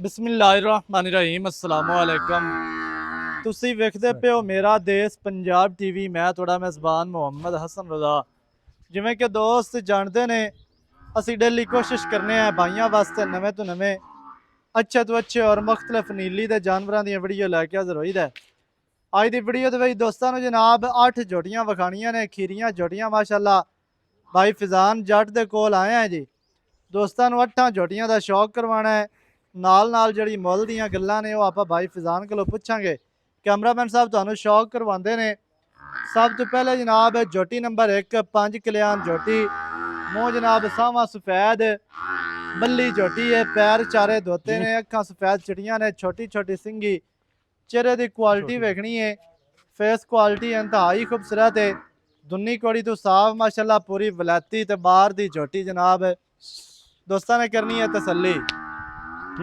ਬਿਸਮਿल्लाहिर्रहमानिर्रहीम अस्सलाम वालेकुम। ਤੁਸੀਂ ਵੇਖਦੇ ਪਿਓ ਮੇਰਾ ਦੇਸ਼ ਪੰਜਾਬ ਟੀਵੀ। ਮੈਂ ਤੁਹਾਡਾ ਮੇਜ਼ਬਾਨ ਮੁਹੰਮਦ ਹਸਨ ਰਜ਼ਾ। ਜਿਵੇਂ ਕਿ ਦੋਸਤ ਜਾਣਦੇ ਨੇ, ਅਸੀਂ ਡੇਲੀ ਕੋਸ਼ਿਸ਼ ਕਰਨੇ ਆ ਭਾਈਆਂ ਵਾਸਤੇ ਨਵੇਂ ਤੋਂ ਨਵੇਂ अच्छे तो अच्छे और मुख्तलिफ नीली के जानवरों दी वीडियो लैके हाज़र होई दा। अज की वीडियो के दोस्तों जनाब 8 जोटियां विखाणियां ने, खीरियां जोटियां माशाअल्लाह। भाई फिजान जट दे कोल आए हैं जी। दोस्तों 8 जोटियां का शौक करवाना है, नाल जी मुल दियां गल्लां ने वो आप भाई फिजान को पुछांगे। कैमरामैन साहब तुहानू शौक करवाते हैं। सब तो पहले जनाब जोटी नंबर 1 5 कल्याण जोटी, मूँह जनाब सावा सफेद, बल्ली जोटी है, पैर चारे धोते ने, अखा सफेद चिटियां ने, छोटी छोटी सिंगी। चेहरे की क्वालिटी वेखनी है, फेस क्वालिटी इंतहाई खूबसूरत है। दुन्नी कोड़ी तो साफ माशाल्लाह, पूरी वलैती ते बाहर दी जोटी जनाब दोस्तों ने करनी है तसल्ली।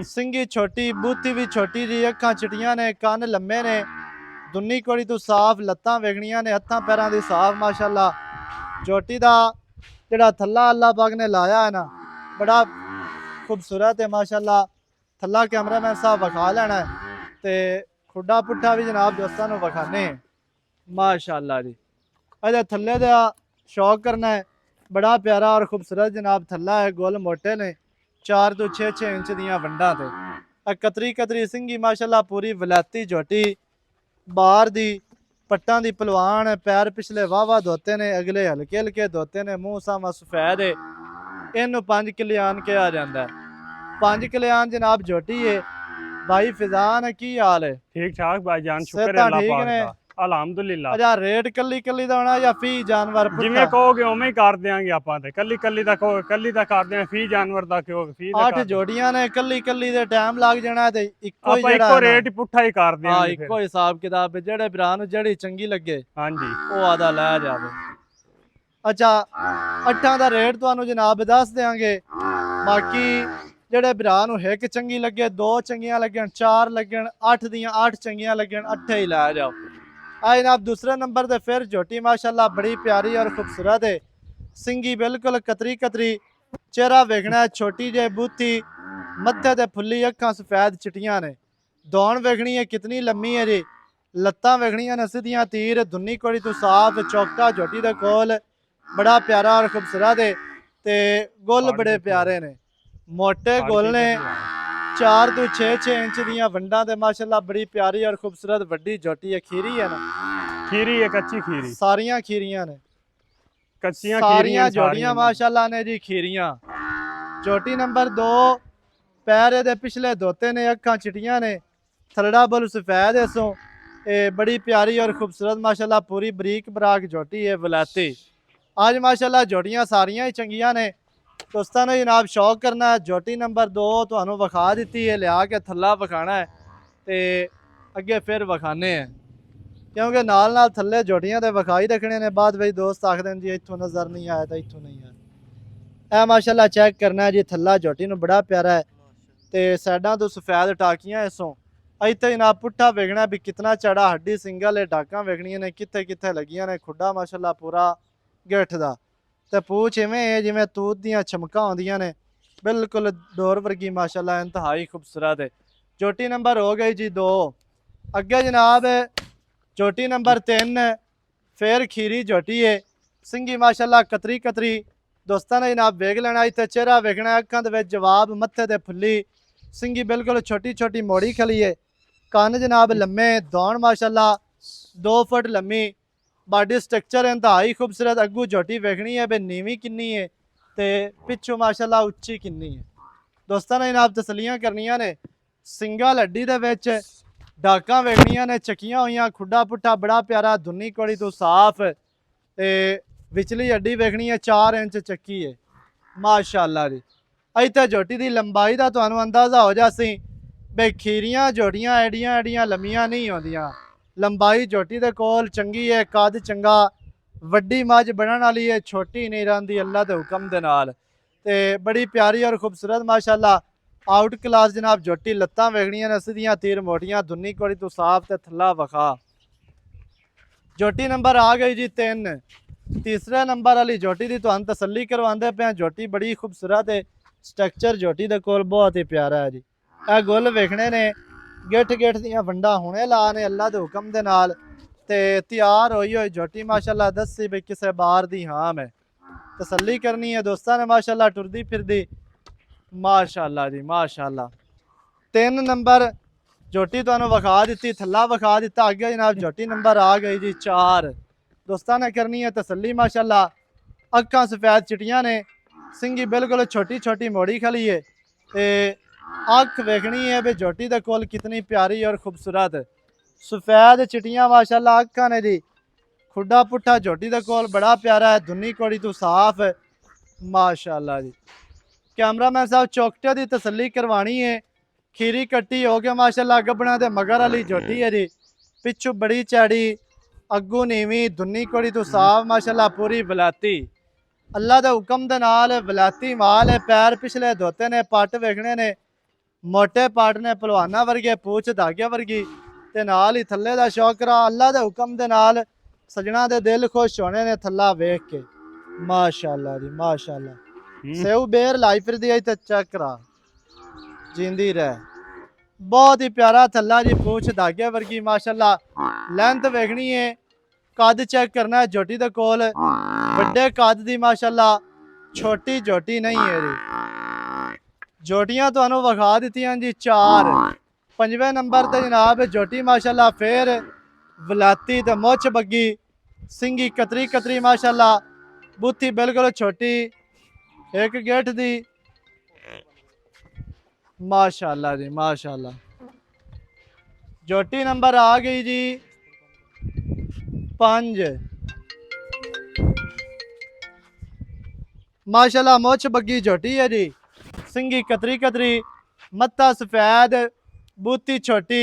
सिंगी छोटी, बूथी भी छोटी जी, अखा चिटियां ने, कन लम्बे ने, दुन्नी कोड़ी तो साफ, लत्तां वेखनियां ने, हत्थां पैरां दी साफ माशाल्लाह। जोटी दा जिहड़ा थल्ला अल्लाह पाक ने लाया है ना, बड़ा खूबसूरत है माशाल्लाह। थल्ला कैमरामैन साहब विखा लेना है ते खुडा पुट्ठा भी जनाब दोस्तों को विखाने माशाल्लाह जी। अजे थल्ले का शौक करना है, बड़ा प्यारा और खूबसूरत जनाब थल्ला है। गोल मोटे ने, 4 तो 6 इंच दियां वंडा ते कतरी कतरी सिंगी माशाल्लाह, पूरी वलैती जोटी, बाहर दी पट्टां दी पलवान, पैर पिछले वाह धोते ने, अगले हल्के हल्के धोते ने, मूँह सावा सफेद है। इनू 5 कल्याण कहा जाता है। 5 कल्याण जनाब जोटी है। भाई फिजान की हाल है? ठीक ठाक भाईजान, शुक्र है अल्लाह पाक दा, अल्हम्दुलिल्लाह। अच्छा, रेट कल्ली कल्ली दा होना या फी जानवर? जिवें कहोगे उवें ही कर देंगे आपां ते। कल्ली कल्ली दा कहो कल्ली दा कर देंगे, फी जानवर दा कहो फी दा। 8 जोड़ियां ने, कल्ली कल्ली दे टाइम लग जाना ते इक्को ही इक्को रेट पुट्ठा ही कर देंगे। हां, इक्को हिसाब किताब जेड़े भरा नूं जेड़ी चंगी लगे हां जी ओ आदा लै जावे। अच्छा, 8 दा रेट तुहानू जनाब दस देंगे। बाकी जेड़े भरा नूं हिक चंगी लगे, 2 चंगियां लगन, 4 लगन, 8 दियां 8 चंगियां लगन, 8 ही लै जाओ। आ जनाब दूसरे नंबर ते फिर जोटी माशाल्लाह बड़ी प्यारी और खूबसूरत है। सिंगी बिल्कुल कतरी कतरी, चेहरा वेखना है छोटी जे बूथी, मत्थे ते फुल्ली, अखां सफेद चिटियां ने, दौड़ वेखनी है कितनी लम्मी है जी, लत्तां वेखनियां ने सीधियां तीर, दुन्नी कोड़ी तो साफ, चौका जोटी दे कोल बड़ा प्यारा और खूबसूरत है। ते गुल बड़े प्यारे ने, मोटे गुल ने, 4 तो 6 इंच दियां वंडा ते माशाल्लाह बड़ी प्यारी और खूबसूरत वड्डी जोटी है। खीरी है ना? खीरी है, कच्ची खीरी, सारियां खीरियां ने, कच्चियां सारियां जोड़ियां माशाल्लाह ने जी खीरियां। जोटी नंबर 2 पैर दे पिछले धोते ने, अखां चिटियां ने, थलड़ा बुल सफेद है। सो बड़ी प्यारी और खूबसूरत माशाल्लाह, पूरी बरीक बराक जोटी है वलैती। आज माशाल्लाह जोटियां सारियां ही चंगियां ने। दोस्तों ने जनाब शौक करना है, जोटी नंबर 2 तुहानू विखा दी है, लिया के थल्ला विखाना है ते अगे फिर विखाने हैं, क्योंकि नाल थल्ले जोटियां तो विखाई रखने ने। बाद भाई दोस्त आखते हैं जी इत्थों नज़र नहीं आया तो इत्थों नहीं आया। ए माशाल्लाह चेक करना है जी, थल्ला जोटी नू बड़ा प्यारा है ते साइडां तो सफेद टाकियां इसों। इत्थे जनाब पुट्ठा वेखना भी कितना चढ़ा, हड्डी सिंगल है, टाकां वेखनियां ने कित्थे कित्थे लगियां ने, खुड्डा माशाल्लाह पूरा गिठ दा ते पूछ इवें है जिवें तूत दियां चमकां आउंदियां ने, बिल्कुल डोर वर्गी माशाल्लाह, इंतहाई खूबसूरत है। जोटी नंबर हो गई जी 2। अगे जनाब जोटी नंबर 3 फिर खीरी जोटी है। सिंगी माशाल्लाह कतरी कतरी, दोस्तों ने जनाब वेख लेना। इत्थे चेहरा वेखना, अखां दे विच जवाब, मत्थे ते फुल्ली, सिंगी बिल्कुल छोटी छोटी मोड़ी खली है, कन जनाब लम्मे, दौड़ माशाल्लाह 2 फुट लम्मी, बॉडी स्ट्रक्चर इंतहाई खूबसूरत। अगू जोटी वेखनी है भी नीवी किन्नी है ते पिछू माशाल्लाह उच्ची किन्नी है। दोस्तों ने जनाब तसलियां करनियां ने। सिंगल हड्डी दे विच डाकां वेखनियां ने, चकियां हुई, खुड्डा पुट्ठा बड़ा प्यारा, दुन्नी कोड़ी तो साफ ते विचली हड्डी वेखनी है, 4 इंच चक्की है माशाल्लाह जी। इत्थे जोटी की लंबाई का तुहानू अंदाजा हो जासी बे खीरियां जोटियां एडियां एडियां लम्मियां नहीं होंदियां। लंबाई जोटी दे कोल चंगी है, कद चंगा, वड्डी मझ बनने वाली है, छोटी नहीं रही अल्लाह के हुक्म दे नाल ते बड़ी प्यारी और खूबसूरत माशाल्लाह। आउट क्लास जनाब जोटी, लत्तां वेखनियां ने सीधियां तीर मोटियां, दुन्नी कोड़ी तो साफ ते थल्ला वखा। जोटी नंबर आ गई जी 3। तीसरे नंबर वाली जोटी की तुहानू तसल्ली करवाते पे। जोटी बड़ी खूबसूरत है, स्ट्रक्चर जोटी दे कोल बहुत ही प्यारा है जी। ਇਹ ਗੁੱਲ ਵੇਖਣੇ ਨੇ ਗਿੱਠ ਗਿੱਠ ਦੀਆਂ ਵੰਡਾਂ ਹੁਣੇ ਲਾ ਨੇ ਅੱਲਾ ਦੇ ਹੁਕਮ ਦੇ ਨਾਲ ਤੇ ਤਿਆਰ ਹੋਈ ਹੋਈ ਝੋਟੀ ਮਾਸ਼ਾਅੱਲਾ ਦੱਸੀ ਵੀ ਕਿਸੇ ਬਾਰ ਦੀ ਹਾਂ ਮੈਂ ਤਸੱਲੀ ਕਰਨੀ ਹੈ ਦੋਸਤਾਂ ਨੇ ਮਾਸ਼ਾਅੱਲਾ ਟੁਰਦੀ ਫਿਰਦੀ ਮਾਸ਼ਾਅੱਲਾ ਜੀ ਮਾਸ਼ਾਅੱਲਾ 3 ਨੰਬਰ ਝੋਟੀ ਤੁਹਾਨੂੰ ਵਿਖਾ ਦਿੱਤੀ ਥੱਲਾ ਵਿਖਾ ਦਿੱਤਾ ਅੱਗੇ ਜਨਾਬ ਝੋਟੀ ਨੰਬਰ ਆ ਗਈ ਜੀ 4 ਦੋਸਤਾਂ ਨੇ ਕਰਨੀ ਹੈ ਤਸੱਲੀ ਮਾਸ਼ਾਅੱਲਾ ਅੱਖਾਂ ਸਫੈਦ ਚਿਟੀਆਂ ਨੇ ਸਿੰਗੀ ਬਿਲकुल छोटी छोटी मोड़ी खली है ते अख वेखनी है भी झोटी दे कोल कितनी प्यारी और खूबसूरत सफेद चिटियां माशाल्लाह अखा ने जी खुडा पुट्ठा झोटी दे कोल बड़ा प्यारा है धुनी कोड़ी तो साफ है माशाल्लाह जी कैमरामैन साहब चौकटे की तसल्ली करवानी है खीरी कट्टी हो गया माशाल्लाह गबना दे मगर वाली झोटी है जी पिछू बड़ी चैड़ी अगू नीवी धुनी कोड़ी तो साफ माशाल्लाह पूरी बलाती अल्लाह के हुक्म के नाल वलाती माल है पैर पिछले धोते ने पट वेखने ने मोटे पट ने पहलवाना वर्गे पूछ धागे वर्गी ते नाल ही थल्ले दा शौकरा अल्लाह के हुक्म के नाल सजना दे दिल खुश होने ने थल्ला वेख के माशाल्लाह जी माशाल्लाह सेव बेर लाई फिर दी ते चेक करा जिंदी रह बहुत ही प्यारा थल्ला जी पूछ धागे वर्गी माशाल्लाह लेंथ वेखनी है कद चेक करना है झोटी दे कोल बड़े कद दी माशाल्लाह छोटी झोटी नहीं है जी झोटियां तुहानू विखा दित्तियां जी 4 5वें नंबर ते जनाब झोटी माशाल्लाह फिर वलाती ते मुछ बग्गी सिंगी कतरी कतरी माशाल्लाह बूथी बिल्कुल छोटी एक गेठ दी माशाल्लाह जी माशाल्लाह झोटी नंबर आ गई जी 5 माशाल्लाह मुछ बग्गी झोटी है जी सिंगी कतरी कतरी मत्था सफेद बूती छोटी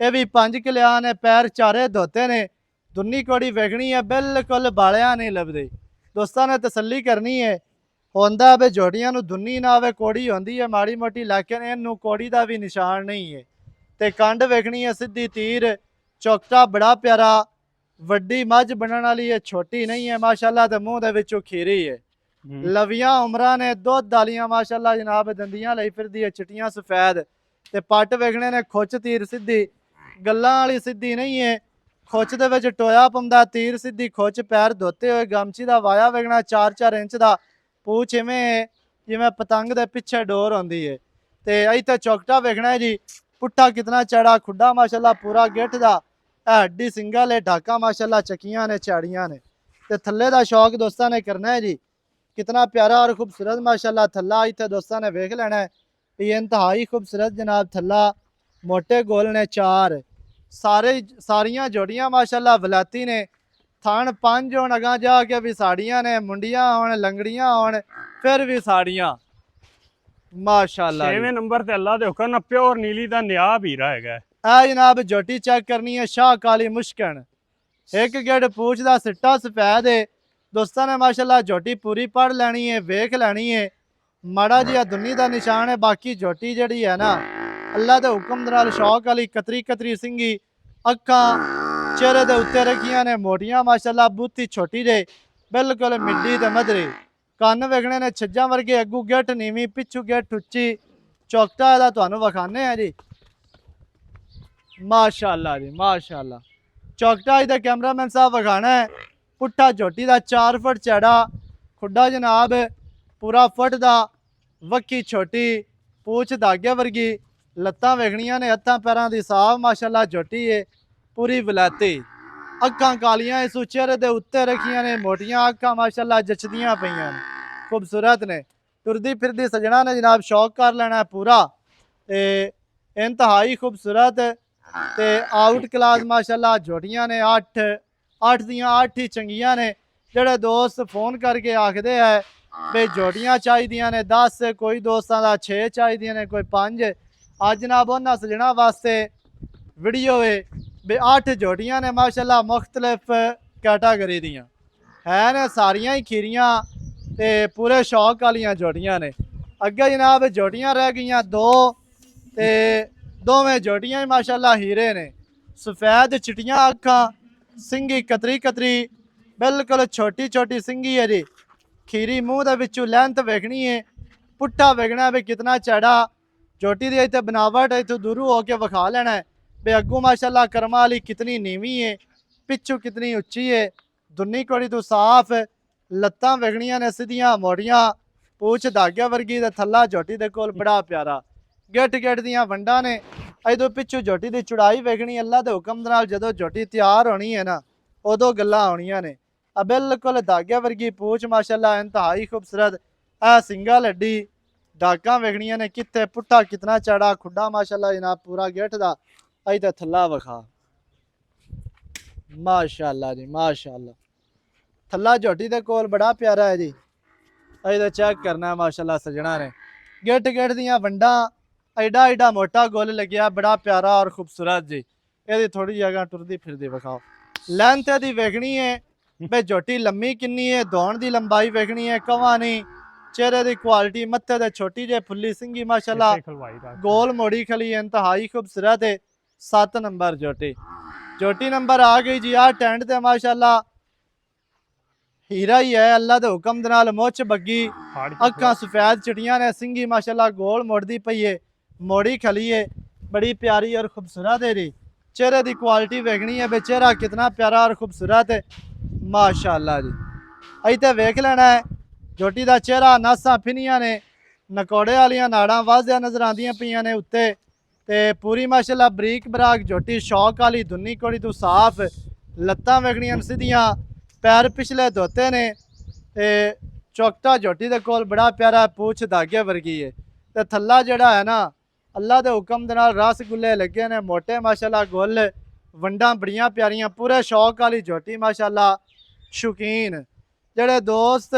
ये भी 5 किलियान है पैर चारे धोते ने धुनी कोड़ी वेखनी है बिल्कुल बालिया नहीं लभदे दोस्तों ने तसल्ली करनी है होंदा भी झोटियां नू धुनी ना आवे कोड़ी होंदी है माड़ी मोटी लेकिन इनू कोड़ी का भी निशान नहीं है ते कंड वेखनी है सीधी तीर चौकटा बड़ा प्यारा वड्डी मझ बनने वाली है छोटी नहीं है माशाल्लाह ते मूँह दे विचों खीरी है लवियां उमरा ने दुध दालियां माशाल्लाह जनाब दंदियां लई फिरदी है चिटियां सफेद ते पट वेखने ने खुच तीर सीधी गल्लां वाली सीधी नहीं है खुच दे विच टोया पौंदा तीर सीधी खुच पैर धोते हुए गमची दा वाया वेखना 4-4 इंच दा पूछ इवें जिवें पतंग दे पिछे डोर होंदी है ते इत्थे चौकटा वेखना है जी पुट्ठा कितना चौड़ा खुड्डा माशाल्लाह पूरा गिठ दा हड्डी सिंगल है ढाका माशाल्लाह चकियां ने चाड़ियां ने ते थल्ले दा शौक दोस्तां ने करना है जी कितना प्यारा और खूबसूरत माशाल्लाह थल्ला इत्थे दोस्तां ने वेख लेना है ये इंतहाई खूबसूरत जनाब थल्ला मोटे गोल ने 4 सारियां जोड़ियां माशाल्लाह वलाती ने थान 5 होण अगां जाके भी साड़ियां ने मुंडियां होण लंगड़ियां होण फिर भी साड़ियां माशाल्लाह 6वें नंबर ते अल्लाह दे हुक्म नाल प्योर नीली दा नियाब हीरा हैगा है जनाब झोटी चेक करनी है शाह काली मुश्कन एक गेड़ पूछ दा सिट्टा सफेद है दोस्तों ने माशाल्लाह झोटी पूरी पढ़ लैनी है वेख लैनी है माड़ा जिहा दुनी का निशान है बाकी झोटी जड़ी है ना अल्लाह के हुक्म दे नाल शौक वाली कतरी कतरी सिंगी अखा चेहरे के उत्ते रखियां ने मोटियां माशाल्लाह बूथी छोटी जे बिल्कुल मिड्डी ते मधरी कन्न वेखने ने छज्जां वर्गे अगू गिट नीवी पिछू गिट उच्ची चौकटा इहदा तुहानू विखाने हैं जी माशाल्लाह जी माशाल्लाह चौकटा इहदा कैमरामैन साहब विखाना है पुट्ठा झोटी का 4 फुट चौड़ा खुड्डा जनाब पूरा फुट का वक्की छोटी पूछ धागे वर्गी लत्तां वेखनियां ने हत्थां पैरां दी साफ माशाल्लाह झोटी है पूरी वलाती अखां कालियां इस चेहरे दे उत्ते रखियां ने मोटियां अखां माशाल्लाह जचदियां पईयां ने खूबसूरत ने टुरदी फिरदी सजना ने जनाब शौक कर लेना है पूरा इंतहाई खूबसूरत ते आउट क्लास माशाल्लाह झोटियां ने 8 दियां 8 ही चंगियां ने जेड़े दोस्त फोन करके आखदे है भी झोटियां चाहिदियां ने 10 कोई दोस्तां दा 6 चाहिदियां ने कोई 5 अज जनाब उन्हां सजना वास्ते वीडियो है भी 8 झोटियां ने माशाल्लाह मुख्तलिफ कैटागरी दियां है ने सारियां ही खीरियां ते पूरे शौक वालियां झोटियां ने अगे जनाब झोटियां रह गईयां 2 ते दोवें झोटियां ही माशाल्लाह हीरे ने सफेद चिटियां अखां सिंगी कतरी कतरी बिल्कुल छोटी छोटी सिंगी है जी खीरी मूँह दे विचों लेंथ वेखनी है पुट्ठा वेखना भी कितना चौड़ा ਝੋਟੀ ਦੀ ਇੱਥੇ ਬਣਾਵਟ ਇੱਥੋਂ ਦੂਰੋਂ ਹੋ ਕੇ ਵਿਖਾ ਲੈਣਾ ਹੈ ਵੀ ਅੱਗੋਂ ਮਾਸ਼ਾਅੱਲਾ ਕਰਮਾਂ ਵਾਲੀ ਕਿਤਨੀ ਨੀਵੀਂ ਹੈ, ਪਿੱਛੋਂ ਕਿਤਨੀ ਉੱਚੀ ਹੈ। ਦੁੰਨੀ ਕੋੜੀ ਤੋਂ ਸਾਫ਼, ਲੱਤਾਂ ਵੇਖਣੀਆਂ ਨੇ ਸਿੱਧੀਆਂ ਮੋੜੀਆਂ, ਪੂਛ ਧਾਗਿਆ ਵਰਗੀ ਤੇ ਥੱਲਾ ਝੋਟੀ ਦੇ ਕੋਲ ਬੜਾ ਪਿਆਰਾ ਗਿੱਟ ਦੀਆਂ ਵੰਡਾਂ ਨੇ। ਇਹਦੋਂ ਪਿੱਛੋਂ ਝੋਟੀ ਦੀ ਚੜਾਈ ਵੇਖਣੀ ਅੱਲਾ ਦੇ ਹੁਕਮ ਦੇ ਨਾਲ ਜਦੋਂ ਝੋਟੀ ਤਿਆਰ ਹੋਣੀ ਹੈ ਨਾ ਉਦੋਂ ਗੱਲਾਂ ਆਉਣੀਆਂ ਨੇ। ਆ ਬਿਲਕੁਲ ਧਾਗਿਆ ਵਰਗੀ ਪੂਛ ਮਾਸ਼ਾਅੱਲਾ ਇੰਤਹਾਈ ਖੂਬਸੂਰਤ। ਆ ਸਿੰਗਲ ਹੱਡੀ ਡਾਕਾਂ ਵੇਖਣੀਆਂ ਨੇ, ਕਿੱਥੇ ਪੁੱਠਾ ਕਿਤਨਾ ਚੜਾ ਖੁੱਡਾ ਮਾਸ਼ਾਅੱਲਾ ਜਨਾਬ ਪੂਰਾ ਗਿੱਠ ਦਾ। ਅਜ ਤਾਂ ਥੱਲਾ ਵਿਖਾ ਮਾਸ਼ਾਅੱਲਾ ਜੀ ਮਾਸ਼ਾਅੱਲਾ। ਥੱਲਾ ਝੋਟੀ ਦੇ ਕੋਲ ਬੜਾ ਪਿਆਰਾ ਹੈ ਜੀ। ਅਜ ਤਾਂ ਚੈੱਕ ਕਰਨਾ ਮਾਸ਼ਾਅੱਲਾ ਸਜਣਾ ਨੇ। ਗਿੱਠ ਦੀਆਂ ਵੰਡਾਂ, ਐਡਾ ਮੋਟਾ ਗੁੱਲ ਲੱਗਿਆ ਬੜਾ ਪਿਆਰਾ ਔਰ ਖੂਬਸੂਰਤ ਜੀ। ਇਹਦੀ ਥੋੜੀ ਜਗ੍ਹਾ ਟੁਰਦੀ ਫਿਰਦੀ ਵਿਖਾਓ। ਲੈਂਥ ਇਹਦੀ ਵੇਖਣੀ ਹੈ ਬਈ ਝੋਟੀ ਲੰਮੀ ਕਿੰਨੀ ਹੈ, ਦੌਣ ਦੀ ਲੰਬਾਈ ਵੇਖਣੀ ਹੈ, ਕਵਾਂ ਨਹੀਂ। ਚਿਹਰੇ ਦੀ ਕੁਆਲਿਟੀ, ਮੱਥੇ ਤੇ ਛੋਟੀ ਜਿਹੀ ਫੁੱਲੀ ਸਿੰਘੀ ਮਾਸ਼ਾਅੱਲਾ, ਗੋਲ ਮੋੜੀ ਖਲੀ ਇੰਤਹਾਈ ਖੂਬਸੂਰਤ ਹੈ। 7 ਨੰਬਰ ਝੋਟੀ ਨੰਬਰ ਆ ਗਈ ਜੀ। ਆ ਟੈਂਡ ਤੇ ਮਾਸ਼ਾਅੱਲਾ ਹੀਰਾ ਹੀ ਹੈ ਅੱਲਾ ਦੇ ਹੁਕਮ ਦੇ ਨਾਲ। ਮੁੱਛ ਬੱਗੀ, ਅੱਖਾਂ ਸਫੈਦ ਚਿੜੀਆਂ ਨੇ, ਸਿੰਘੀ ਮਾਸ਼ਾਅੱਲਾ ਗੋਲ ਮੋੜਦੀ ਪਈ ਹੈ, ਮੋੜੀ ਖਲੀ ਹੈ, ਬੜੀ ਪਿਆਰੀ ਔਰ ਖੂਬਸੂਰਤ ਹੈ ਜੀ। चेहरे की क्वालिटी वेखनी है बे चेहरा कितना प्यारा और खूबसूरत है माशाअल्लाह जी। इतने वेख लेना है झोटी का चेहरा, नासा फिनिया ने, नकौड़े वालियां नाड़ा वाजिया नजर आंदियां पईयां ने उत्ते ते पूरी माशाअल्लाह बरीक बराक झोटी शौक वाली दुन्नी कोड़ी तो साफ। लत्तां वेखनियां सीधियां, पैर पिछले धोते ने ते चौकटा झोटी दे कोल बड़ा प्यारा पूछ धागे वर्गी है ते थल्ला जिहड़ा है ना अल्लाह के हुक्म दे नाल रसगुल्ले लगे ने मोटे माशाअल्लाह गुल, वंडा बड़ियां प्यारियां, पूरे शौक वाली झोटी माशाअल्लाह। शौकीन जेड़े दोस्त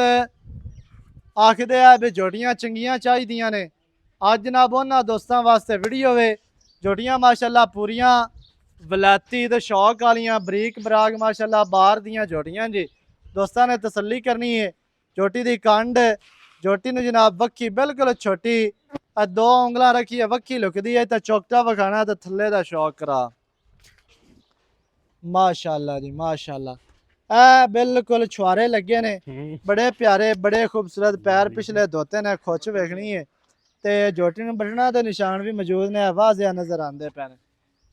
आखदे आ भी झोटियां चंगियां चाहिदियां ने, अज जनाब उन्हां दोस्तां वास्ते वीडियो वे। झोटियां माशाअल्लाह पूरियां वलैती ते शौक वालियां बरीक बराक माशाअल्लाह बाहर दियां झोटियां जी। दोस्तां ने तसल्ली करनी है झोटी दी कंड, झोटी नूं जनाब वक्खी बिल्कुल छोटी, 2 उंगलां रखी है वक्खी लुकदी है तो चौकटा विखाना तो थल्ले दा शौक करा माशाअल्लाह जी माशाअल्लाह। ए बिल्कुल छुआरे लगे ने बड़े प्यारे बड़े खूबसूरत, पैर पिछले धोते ने, खुच वेखनी है ते झोटी नूं बटना दे निशान भी मौजूद ने, वाजिया नजर आंदे पे ने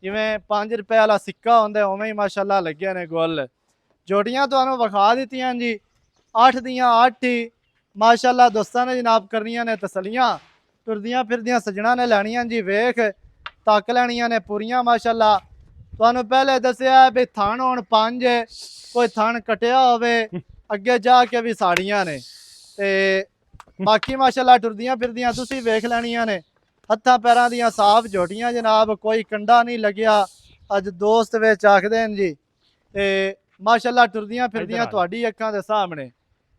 जिवें 5 रुपए वाला सिक्का होंदा उवें ही माशाअल्लाह लगे ने गुल। झोटियां तुहानूं विखा दित्तियां जी, 8 दियां 8 ही माशाअल्लाह। दोस्तां ने जनाब करनियां ने तसलियां, तुरदियां फिरदियां सजना ने लैनियां जी, वेख तक लैनियां ने पूरियां माशाअल्लाह। तुहानूं पहले दस्सिया भी थण होण 5, कोई थण कटिया होवे अगे जाके भी साड़ियां ने ते बाकी माशाअल्लाह टुरदियां फिरदियां तुसीं वेख लैनियां ने। हत्थां पैरां दियां साफ झोटियां जनाब, कोई कंडा नहीं लग्या। अज दोस्त विच आखदे न जी ते माशाअल्लाह टुरदियां फिरदियां तुहाडी अक्खां दे सामने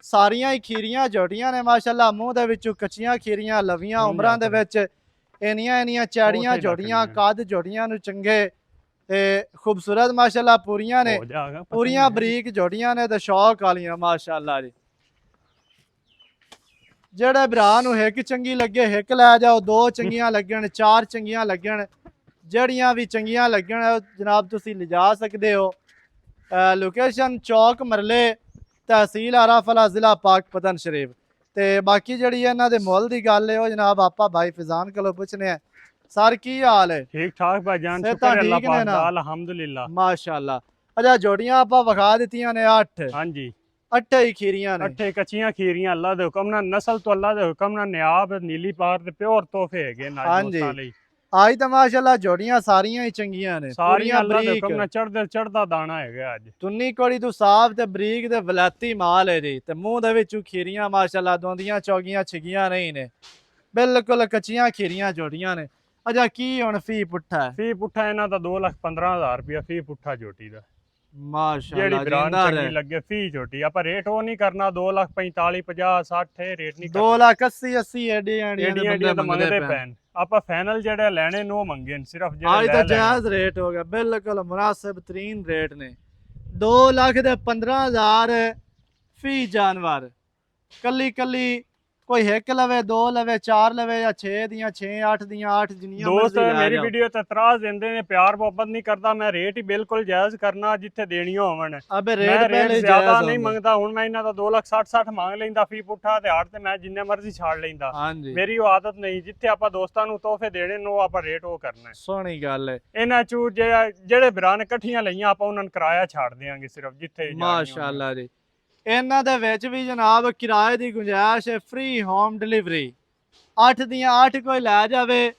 सारियां ही खीरियां झोटियां ने माशाअल्लाह। मूँह दे विचों कच्चियां खीरियां लवियां उमरां दे विच इनियां चैड़ियां झोटियां, कद झोटियां नूं चंगे ते खूबसूरत माशाअल्लाह पूरियां ने, पूरियां बरीक झोटियां ने ते शौक वालियां माशाअल्लाह जी। जेड़े भरा नूं हिक चंगी लगे हिक लै जाओ, 2 चंगियां लगन 4 चंगियां लगन, जड़ियां भी चंगियां लगन जनाब तुसीं लिजा सकदे हो। लोकेशन चौक मरले, तहसील आराफला, जिला पाकपतन शरीफ। ते बाकी जिहड़ी इन्हां दे मुੱਲ दी गल है वो जनाब आपां भाई फिजान कोलों पुछने हैं। सर की हाल है? ठीक ठाक भाईजान, सेहतां शुक्र अल्लाह ठीक ने पाक ना? दा, अल्हम्दुलिल्लाह माशाअल्लाह। अच्छा जोड़ियां आपां विखा दित्तियां ने 8, हां जी 8 ही खीरियां ने। 8 कच्चियां खीरियां अल्लाह दे हुक्म नाल, नस्ल तो अल्लाह दे हुक्म नाल नियाब नीली पार ते प्योर तोहफे हैगे नाल हाँ जी। दोस्तां लई। आज तो माशाअल्लाह जोड़ियां सारियां ही चंगियां ने, सारियां अल्लाह दे बरीक हुक्म नाल चढ़दा दाना हैगा अज। तुन्नी कोड़ी तू साफ ते बरीक ते वलैती माल है जी ते मूँह दे विचों खीरियां माशाअल्लाह दोंदियां चौगियां छिगियां नहीं ने, बिल्कुल कच्चियां खीरियां जोड़ियां ने। अच्छा की हुण फी पुट्ठा है? फी पुट्ठा इन्हां दा 2,15,000 रुपया फी पुट्ठा झोटी दा। जेड़ी माशाअल्लाह ब्रांड जिंदा चंगी रहे। लगे फी झोटी, आपा रेट वो नहीं करना 2,45,000 50 60 रेट नहीं 2,80,80 एडी एडियां तो मंगदे पैन। आपा फाइनल जेड़े लेने नो मंगे सिर्फ आज जेड़े तो ले लेने। जायज रेट हो गया, बिल्कुल मुनासिब तरीन रेट ने। 2,15,000 फी जानवर, कली कली ਕੋਈ ਇੱਕ ਲਵੇ 2 ਲਵੇ 4 ਲਵੇ ਜਾਂ 6 ਦੀਆਂ 6 8 ਦੀਆਂ 8 ਜਿੰਨੀਆਂ ਦੋਸਤ ਮਰਜ਼ੀ ਲੈ ਮੇਰੀ ਜਾਓ। ਵੀਡੀਓ ਤੇ ਇਤਰਾਜ਼ ਦਿੰਦੇ ਨੇ, ਪਿਆਰ ਮੁਹੱਬਤ ਨਹੀਂ ਕਰਦਾ। ਮੈਂ ਰੇਟ ਹੀ ਬਿਲਕੁਲ ਜਾਇਜ਼ ਕਰਨਾ ਜਿੱਥੇ ਦੇਣੀਆਂ ਹੋਵਣ। ਅਬੇ ਮੈਂ ਰੇਟ ਰੇਟ ਪਹਿਲੇ ਜ਼ਿਆਦਾ ਜਾਇਜ਼ ਨਹੀਂ ਹੁੰਦਾ। ਮੰਗਦਾ। ਹੁਣ ਮੈਂ ਇਹਨਾਂ ਦਾ 2,60,60 ਮੰਗ ਲੈਂਦਾ ਫੀ ਪੁੱਠਾ, ਤੇ ਹੜ ਤੇ ਮੈਂ ਜਿੰਨੇ ਮਰਜ਼ੀ ਛਾੜ ਲੈਂਦਾ। ਹਾਂਜੀ ਮੇਰੀ ਉਹ ਆਦਤ ਨਹੀਂ, ਜਿੱਥੇ ਆਪਾਂ ਦੋਸਤਾਂ ਨੂੰ ਤੋਹਫੇ ਦੇਣੇ ਨੂੰ ਆਪਾਂ ਰੇਟ ਉਹ ਕਰਨਾ ਹੈ। ਸੋਹਣੀ ਗੱਲ ਹੈ। ਇਹਨਾਂ ਚੂ ਜਿਹੜੇ ਭਰਾ ਨੇ ਇਕੱਠੀਆਂ ਲਈਆਂ ਆਪਾਂ ਉਹਨਾਂ ਨੂੰ ਕਿਰਾਇਆ ਛੱਡ ਦਿਆਂਗੇ ਸਿਰਫ ਜਿੱਥੇ ਮਾਸ਼ਾਅੱਲਾ ਜੀ। ਇਹਨਾਂ ਦੇ ਵਿੱਚ ਵੀ ਜਨਾਬ ਕਿਰਾਏ ਦੀ ਗੁੰਜਾਇਸ਼ ਹੈ, ਫ੍ਰੀ ਹੋਮ ਡਿਲੀਵਰੀ। 8 ਦੀਆਂ 8 ਕੋਈ ਲੈ ਜਾਵੇ,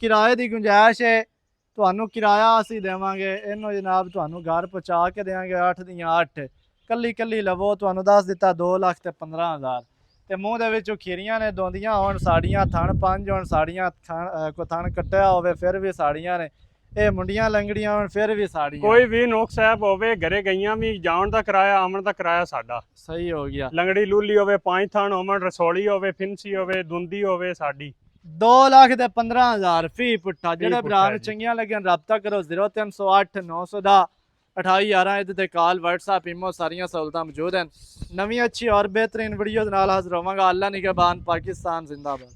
ਕਿਰਾਏ ਦੀ ਗੁੰਜਾਇਸ਼ ਹੈ। ਤੁਹਾਨੂੰ ਕਿਰਾਇਆ ਅਸੀਂ ਦੇਵਾਂਗੇ, ਇਹਨੂੰ ਜਨਾਬ ਤੁਹਾਨੂੰ ਘਰ ਪਹੁੰਚਾ ਕੇ ਦੇਵਾਂਗੇ। 8 ਦੀਆਂ 8 ਕੱਲੀ ਕੱਲੀ ਲਵੋ, ਤੁਹਾਨੂੰ ਦੱਸ ਦਿੱਤਾ 2,15,000। ਤੇ ਮੂੰਹ ਦੇ ਵਿੱਚੋਂ ਖੀਰੀਆਂ ਨੇ, ਦੋਂਦੀਆਂ ਹੋਣ ਸਾੜੀਆਂ, ਥਣ 5 ਹੋਣ ਸਾੜੀਆਂ, ਕੋ ਥਣ ਕੱਟਿਆ ਹੋਵੇ ਫਿਰ ਵੀ ਸਾੜੀਆਂ ਨੇ, ਇਹ ਮੁੰਡੀਆਂ ਲੰਗੜੀਆਂ ਹੋਣ ਫਿਰ ਵੀ ਸਾੜੀਆਂ। ਕੋਈ ਵੀ ਨੁਕਸ ਸਾਹਿਬ ਹੋਵੇ, ਘਰੇ ਗਈਆਂ ਵੀ, ਜਾਣ ਦਾ ਕਿਰਾਇਆ ਆਉਣ ਦਾ ਕਿਰਾਇਆ ਸਾਡਾ। ਸਹੀ ਹੋ ਗਿਆ। ਲੰਗੜੀ ਲੂਲੀ ਹੋਵੇ, 5 ਥਣ ਹੋਵਣ, ਰਸੋਲੀ ਹੋਵੇ, ਫਿੰਸੀ ਹੋਵੇ, ਦੁੰਦੀ ਹੋਵੇ, ਸਾਡੀ। 2,15,000 ਫੀ ਪੁੱਠਾ। ਜਿਹੜੇ ਪੁੱਠਾ ਭਰਾ ਨੂੰ ਜੀ। ਚੰਗੀਆਂ ਲੱਗਣ ਰਾਬਤਾ ਕਰੋ 0308 910 2811। ਇਹਦੇ ਤੇ ਕਾਲ WhatsApp ਈਮੋ ਸਾਰੀਆਂ ਸਹੂਲਤਾਂ ਮੌਜੂਦ ਹਨ। ਨਵੀਂ ਅੱਛੀ ਔਰ ਬਿਹਤਰੀਨ ਵੀਡੀਓ ਦੇ ਨਾਲ ਹਾਜ਼ਰ ਹੋਵਾਂਗਾ। ਅੱਲਾ ਨਿਗਹਬਾਨ, ਪਾਕਿਸਤਾਨ ਜ਼ਿੰਦਾਬਾਦ।